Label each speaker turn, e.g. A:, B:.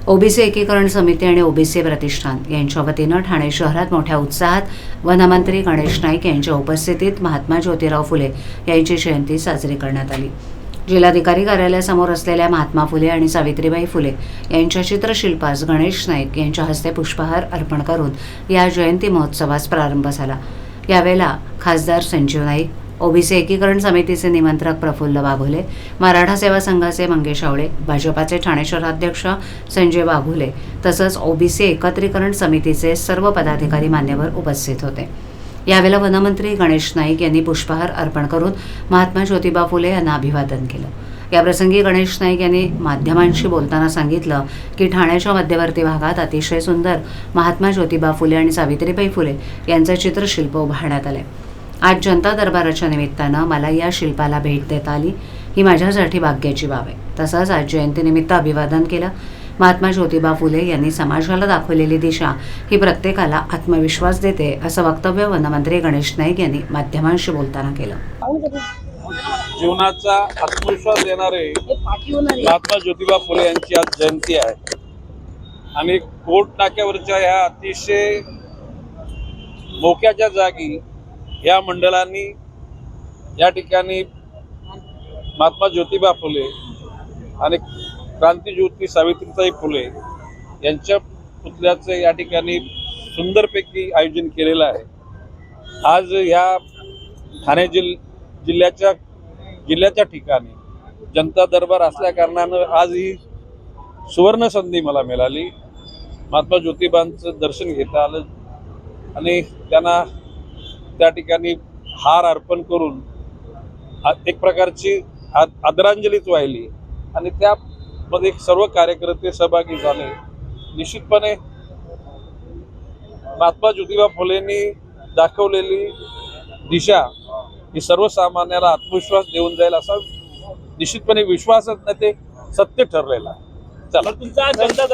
A: OBC एकीकरण समिती आणि ओबीसी प्रतिष्ठान यांच्या वतीनं ठाणे शहरात मोठ्या उत्साहात वनमंत्री गणेश नाईक यांच्या उपस्थितीत महात्मा ज्योतिराव फुले यांची जयंती साजरी करण्यात आली। जिल्हाधिकारी कार्यालयासमोर असलेल्या महात्मा फुले आणि सावित्रीबाई फुले यांच्या चित्रशिल्पास गणेश नाईक यांच्या हस्ते पुष्पहार अर्पण करून या जयंती महोत्सवास प्रारंभ झाला। यावेळेला खासदार संजीव नाईक, ओबीसी एकीकरण समितीचे निमंत्रक प्रफुल्ल बागुले, मराठा सेवा संघाचे मंगेश आवळे, भाजपाचे ठाणे शहराध्यक्ष संजय बागुले तसंच ओबीसी एकत्रीकरण समितीचे सर्व पदाधिकारी मान्यवर उपस्थित होते। यावेळेला वनमंत्री गणेश नाईक यांनी पुष्पहार अर्पण करून महात्मा ज्योतिबा फुले यांना अभिवादन केलं। याप्रसंगी गणेश नाईक यांनी माध्यमांशी बोलताना सांगितलं की ठाण्याच्या मध्यवर्ती भागात अतिशय सुंदर महात्मा ज्योतिबा फुले आणि सावित्रीबाई फुले यांचं चित्रशिल्प उभारण्यात आले। आज जनता दरबाराच्या निमित्तानं मला या शिल्पाला भेट देता आली, ही माझ्यासाठी भाग्याची बाब आहे। तसंच आज जयंतीनिमित्त अभिवादन केलं। महात्मा ज्योतिबा फुले यांनी समाजाला दाखवलेली दिशा ही प्रत्येकाला आत्मविश्वास देते, असं वक्तव्य वनमंत्री गणेश नाईक यांनी माध्यमांशी बोलताना केलं।
B: जीवनाचा आत्मविश्वास देणारे महात्मा ज्योतिबा फुले यांची आज जयंती आहे आणि कोर्ट नाक्यावरच्या ह्या अतिशय मोक्याच्या जागी या मंडळांनी या ठिकाणी महात्मा ज्योतिबा फुले आणि क्रांतिज्योती सावित्रीबाई फुले यांच्या पुतळ्याचं या ठिकाणी सुंदरपैकी आयोजन केलेलं आहे। आज या ठाणे जिल्ह्याच्या ठिकाणी जनता दरबार असल्या कारणानं आज ही सुवर्ण संधी मला मिळाली। महात्मा ज्योतिबांचं दर्शन घेता आलं आणि त्यांना त्या ठिकाणी हार अर्पण करून एक प्रकारची आदरांजलीच वाहिली आणि त्यामध्ये सर्व कार्यकर्ते सहभागी झाले। निश्चितपणे महात्मा ज्योतिबा फुलेंनी दाखवलेली दिशा ही सर्वसामान्याला आत्मविश्वास देऊन जाईल असा निश्चितपणे विश्वासच नाही, ते सत्य ठरलेला आहे। चला।